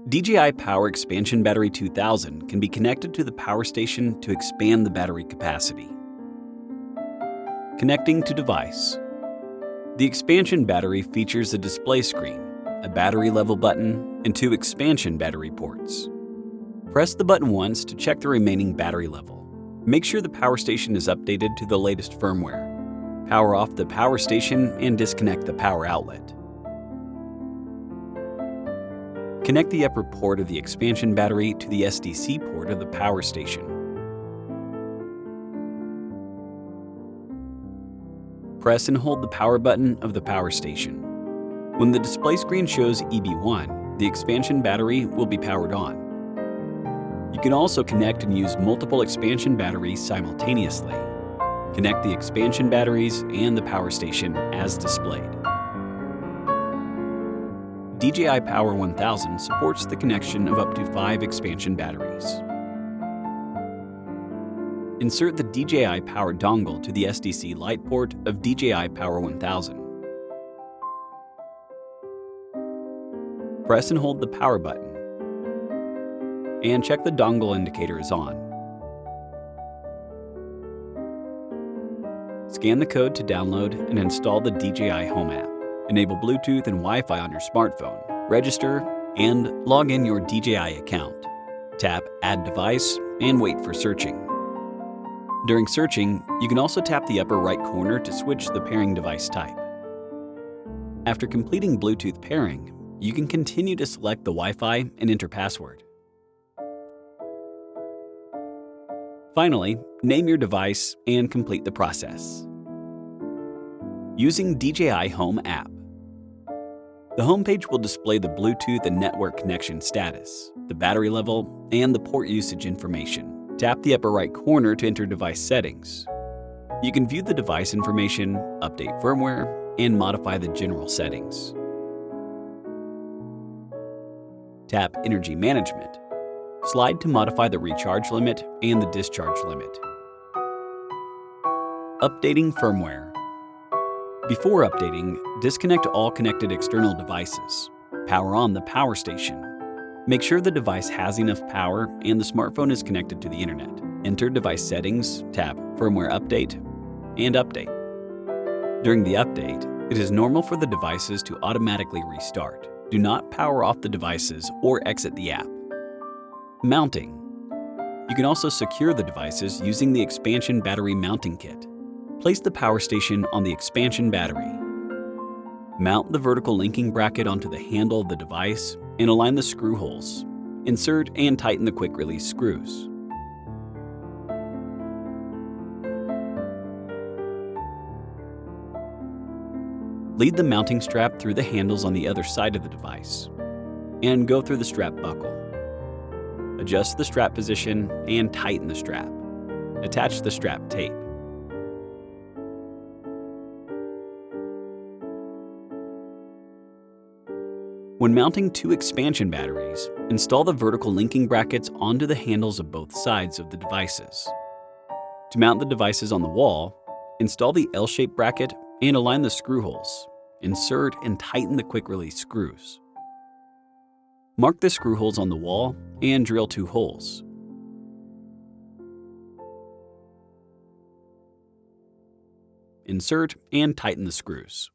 DJI Power Expansion Battery 2000 can be connected to the power station to expand the battery capacity. Connecting to device. The expansion battery features a display screen, a battery level button, and 2 expansion battery ports. Press the button once to check the remaining battery level. Make sure the power station is updated to the latest firmware. Power off the power station and disconnect the power outlet. Connect the upper port of the expansion battery to the SDC port of the power station. Press and hold the power button of the power station. When the display screen shows EB1, the expansion battery will be powered on. You can also connect and use multiple expansion batteries simultaneously. Connect the expansion batteries and the power station as displayed. DJI Power 1000 supports the connection of up to 5 expansion batteries. Insert the DJI Power dongle to the SDC light port of DJI Power 1000. Press and hold the power button, and check the dongle indicator is on. Scan the code to download and install the DJI Home app. Enable Bluetooth and Wi-Fi on your smartphone. Register and log in your DJI account. Tap Add Device and wait for searching. During searching, you can also tap the upper right corner to switch the pairing device type. After completing Bluetooth pairing, you can continue to select the Wi-Fi and enter password. Finally, name your device and complete the process. Using DJI Home app. The homepage will display the Bluetooth and network connection status, the battery level, and the port usage information. Tap the upper right corner to enter device settings. You can view the device information, update firmware, and modify the general settings. Tap Energy Management. Slide to modify the recharge limit and the discharge limit. Updating firmware. Before updating, disconnect all connected external devices. Power on the power station. Make sure the device has enough power and the smartphone is connected to the internet. Enter device settings, tap Firmware Update, and update. During the update, it is normal for the devices to automatically restart. Do not power off the devices or exit the app. Mounting. You can also secure the devices using the expansion battery mounting kit. Place the power station on the expansion battery. Mount the vertical linking bracket onto the handle of the device and align the screw holes. Insert and tighten the quick release screws. Lead the mounting strap through the handles on the other side of the device and go through the strap buckle. Adjust the strap position and tighten the strap. Attach the strap tape. When mounting 2 expansion batteries, install the vertical linking brackets onto the handles of both sides of the devices. To mount the devices on the wall, install the L-shaped bracket and align the screw holes. Insert and tighten the quick-release screws. Mark the screw holes on the wall and drill 2 holes. Insert and tighten the screws.